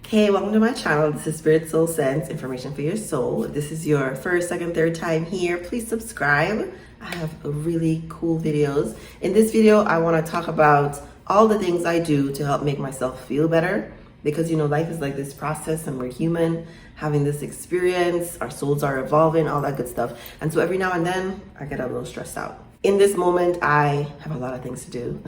Hey, welcome to my channel. This is Spirit Soul Sense, information for your soul. If this is your first, second, third time here, please subscribe. I have really cool videos. In this video, I want to talk about all the things I do to help make myself feel better. Because, life is like this process and we're human, having this experience, our souls are evolving, all that good stuff. And so every now and then, I get a little stressed out. In this moment, I have a lot of things to do.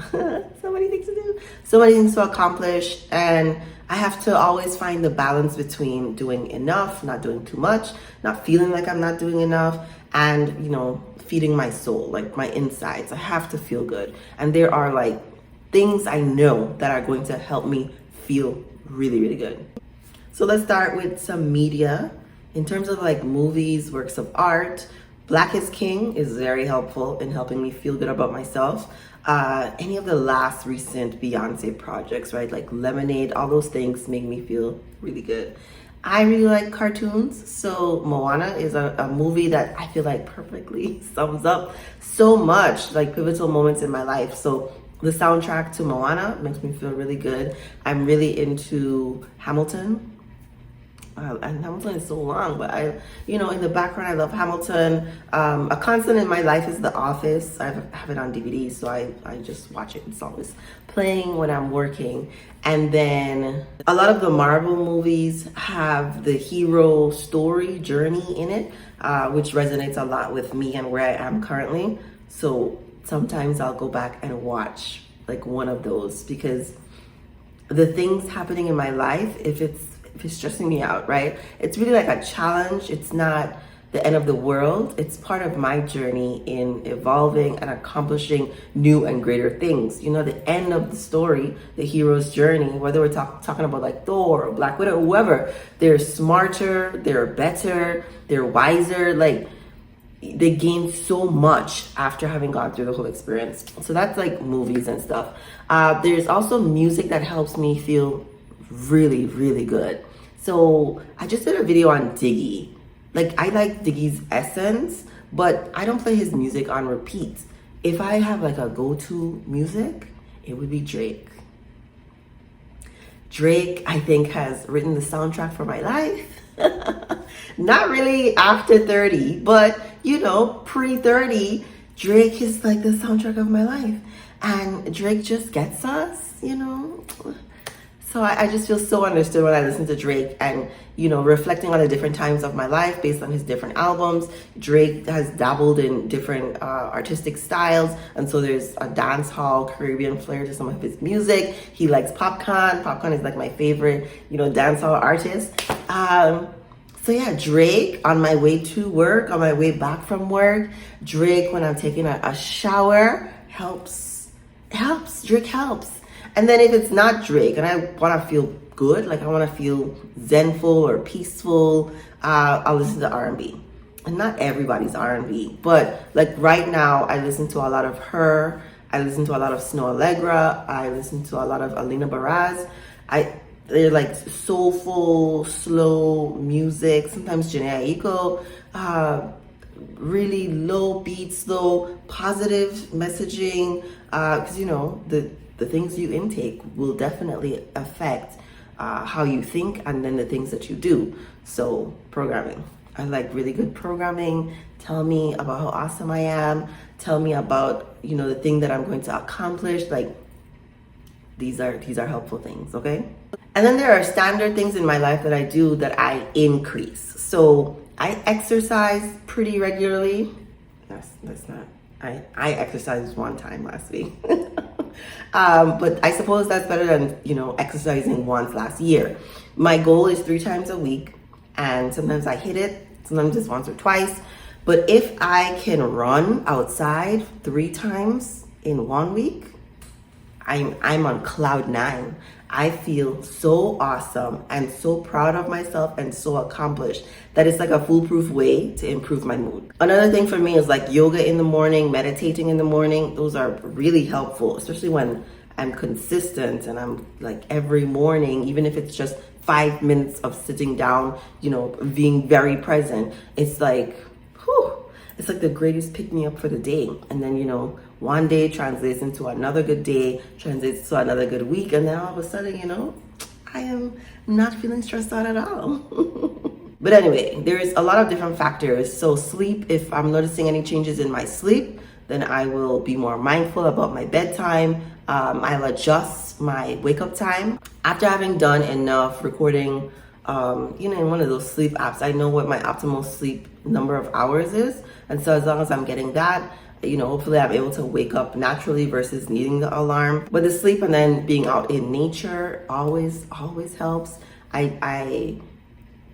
So many things to do. So many things to accomplish. And I have to always find the balance between doing enough, not doing too much, not feeling like I'm not doing enough, and, feeding my soul, like my insides. I have to feel good. And there are things I know that are going to help me feel really, really good. So let's start with some media. In terms of movies, works of art, Black is King is very helpful in helping me feel good about myself. Any of the last recent Beyonce projects, right? Like Lemonade, all those things make me feel really good. I really like cartoons. So Moana is a movie that I feel like perfectly sums up so much, pivotal moments in my life. So the soundtrack to Moana makes me feel really good. I'm really into Hamilton. And Hamilton is so long, but in the background, I love Hamilton. A constant in my life is The Office. I have it on DVD, so I just watch it. It's always playing when I'm working. And then a lot of the Marvel movies have the hero story journey in it, which resonates a lot with me and where I am currently. So sometimes I'll go back and watch one of those, because the things happening in my life, if it's stressing me out, right? It's really like a challenge. It's not the end of the world. It's part of my journey in evolving and accomplishing new and greater things. The end of the story, the hero's journey, whether we're talking about Thor or Black Widow or whoever, they're smarter, they're better, they're wiser. They gain so much after having gone through the whole experience. So that's movies and stuff. There's also music that helps me feel really, really good. So I just did a video on Diggy. I like Diggy's essence, but I don't play his music on repeat. If I have a go-to music, it would be Drake. Drake, I think, has written the soundtrack for my life. Not really after 30, but pre-30, Drake is the soundtrack of my life. And Drake just gets us, So I just feel so understood when I listen to Drake, and, reflecting on the different times of my life based on his different albums. Drake has dabbled in different artistic styles. And so there's a dance hall Caribbean flair to some of his music. He likes Popcorn. Popcorn is my favorite, dance hall artist. So yeah, Drake on my way to work, on my way back from work. Drake when I'm taking a shower helps. Drake helps. And then if it's not Drake and I want to feel good, I want to feel zenful or peaceful, I'll listen to R&B. And not everybody's R&B, but right now I listen to a lot of her. I listen to a lot of Snow Allegra. I listen to a lot of Alina Baraz. They're soulful, slow music. Sometimes Janae Aiko, really low beat, slow, positive messaging. Because the things you intake will definitely affect how you think and then the things that you do. So programming. I like really good programming. Tell me about how awesome I am. Tell me about, the thing that I'm going to accomplish. These are helpful things, okay? And then there are standard things in my life that I do that I increase. So I exercise pretty regularly. That's not, I exercised one time last week. But I suppose that's better than, exercising once last year. My goal is 3 times a week, and sometimes I hit it, sometimes it's once or twice. But if I can run outside 3 times in 1 week, I'm on cloud 9. I feel so awesome and so proud of myself and so accomplished that it's a foolproof way to improve my mood. Another thing for me is yoga in the morning, meditating in the morning. Those are really helpful, especially when I'm consistent and I'm every morning, even if it's just 5 minutes of sitting down, being very present. It's whew, it's the greatest pick me up for the day. And then, one day translates into another good day, translates to another good week. And then all of a sudden, I am not feeling stressed out at all. But anyway, there's a lot of different factors. So sleep, if I'm noticing any changes in my sleep, then I will be more mindful about my bedtime. I'll adjust my wake up time. After having done enough recording, in one of those sleep apps, I know what my optimal sleep number of hours is. And so as long as I'm getting that, hopefully I'm able to wake up naturally versus needing the alarm. But the sleep and then being out in nature always helps. I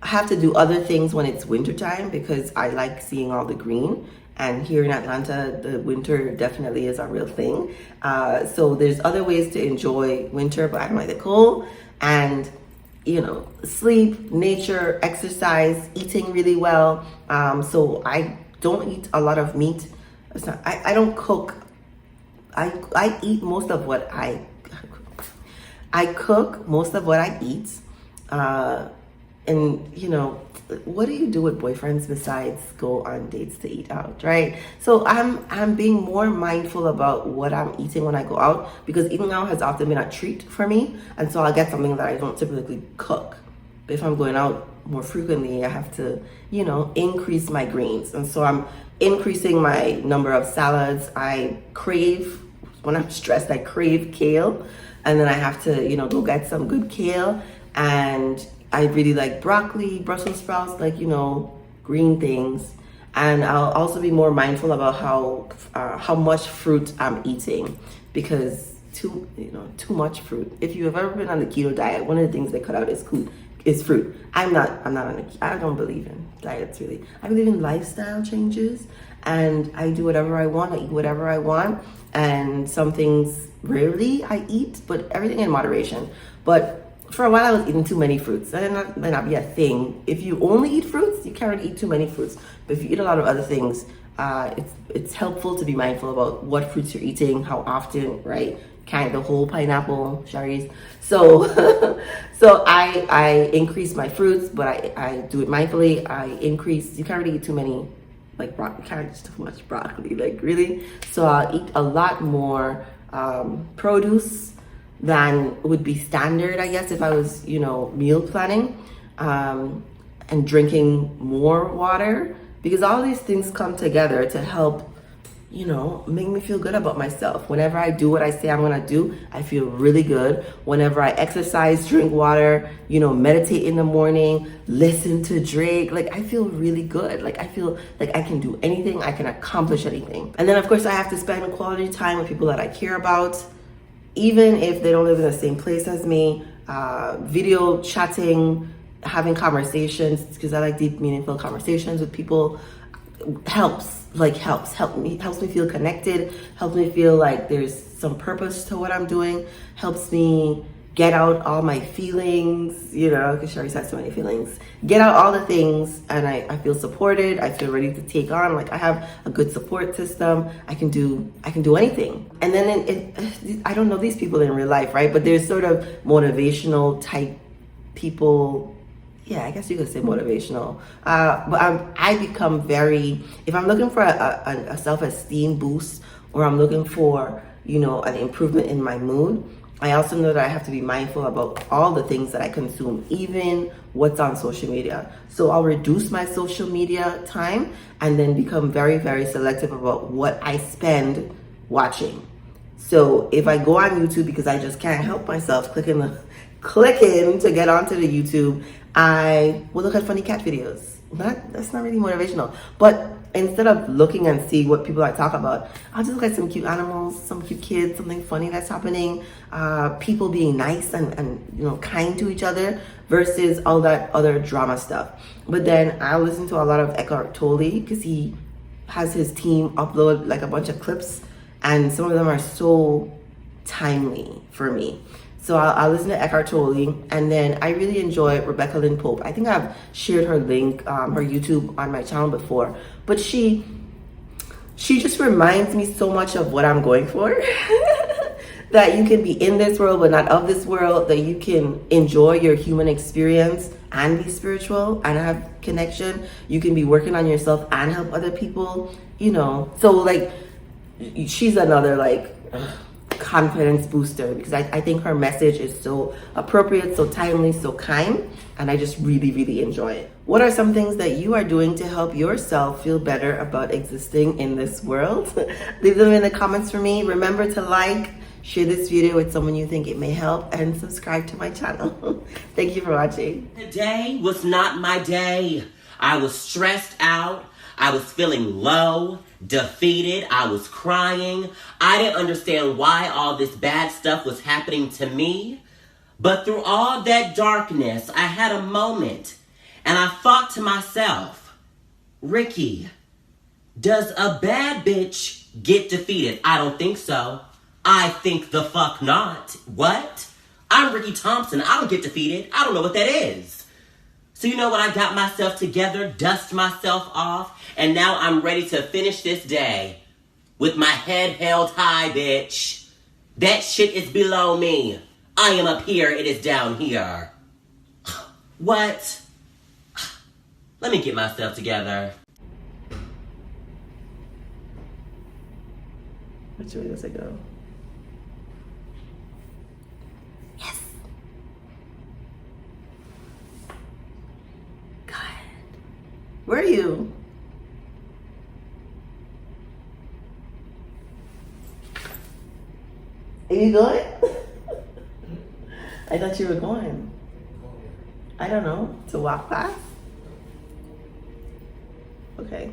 have to do other things when it's wintertime because I like seeing all the green. And here in Atlanta, the winter definitely is a real thing. So there's other ways to enjoy winter, but I don't like the cold. And, sleep, nature, exercise, eating really well. So I don't eat a lot of meat. I don't cook. I eat most of what I cook most of what I eat. And what do you do with boyfriends besides go on dates to eat out, right? So I'm being more mindful about what I'm eating when I go out, because eating out has often been a treat for me, and so I'll get something that I don't typically cook. But if I'm going out more frequently, I have to, increase my greens, and so I'm increasing my number of salads. When I'm stressed, I crave kale, and then I have to, go get some good kale. And I really like broccoli, Brussels sprouts, green things. And I'll also be more mindful about how much fruit I'm eating, because too much fruit. If you've ever been on the keto diet, one of the things they cut out is fruit. I'm not I don't believe in diets really. I believe in lifestyle changes, and I do whatever I want. I eat whatever I want, and some things rarely I eat, but everything in moderation. But for a while, I was eating too many fruits. That might not be a thing. If you only eat fruits, you can't really eat too many fruits. But if you eat a lot of other things, it's helpful to be mindful about what fruits you're eating, how often, right? Can't the whole pineapple, Shareece. So, so I increase my fruits, but I do it mindfully. You can't really eat too many, broccoli. You can't eat too much broccoli, really. So I'll eat a lot more produce than would be standard, I guess, if I was, meal planning, and drinking more water, because all these things come together to help, make me feel good about myself. Whenever I do what I say I'm gonna do, I feel really good. Whenever I exercise, drink water, meditate in the morning, listen to Drake, I feel really good. I feel like I can do anything, I can accomplish anything. And then of course I have to spend quality time with people that I care about, even if they don't live in the same place as me. Video chatting, having conversations, because I like deep, meaningful conversations with people, helps me feel connected, helps me feel like there's some purpose to what I'm doing, helps me get out all my feelings, because Shareece has so many feelings. Get out all the things, and I feel supported. I feel ready to take on. I have a good support system. I can do anything. And then I don't know these people in real life, right? But there's sort of motivational type people. Yeah, I guess you could say motivational. But I become if I'm looking for a self-esteem boost, or I'm looking for, an improvement in my mood, I also know that I have to be mindful about all the things that I consume, even what's on social media. So I'll reduce my social media time, and then become very, very selective about what I spend watching. So if I go on YouTube, because I just can't help myself clicking to get onto the YouTube, I will look at funny cat videos. That's not really motivational. But instead of looking and see what people are talking about, I'll just look at some cute animals, some cute kids, something funny that's happening, people being nice and kind to each other, versus all that other drama stuff. But then I'll listen to a lot of Eckhart Tolle, because he has his team upload a bunch of clips, and some of them are so timely for me. So I'll listen to Eckhart Tolle, and then I really enjoy Rebecca Lynn Pope. I think I've shared her link, her YouTube on my channel before, but she just reminds me so much of what I'm going for. That you can be in this world but not of this world, that you can enjoy your human experience and be spiritual and have connection. You can be working on yourself and help other people, So she's another confidence booster, because I think her message is so appropriate, so timely, so kind, and I just really, really enjoy it. What are some things that you are doing to help yourself feel better about existing in this world? Leave them in the comments for me. Remember to like, share this video with someone you think it may help, and subscribe to my channel. Thank you for watching. Today was not my day. I was stressed out. I was feeling low, defeated. I was crying. I didn't understand why all this bad stuff was happening to me. But through all that darkness, I had a moment. And I thought to myself, Ricky, does a bad bitch get defeated? I don't think so. I think the fuck not. What? I'm Ricky Thompson. I don't get defeated. I don't know what that is. So you know what? I got myself together, dust myself off, and now I'm ready to finish this day with my head held high, bitch. That shit is below me. I am up here. It is down here. What? Let me get myself together. Which way does it go? Yes. Good. Where are you? Are you going? I thought you were going. I don't know. To walk past? Okay.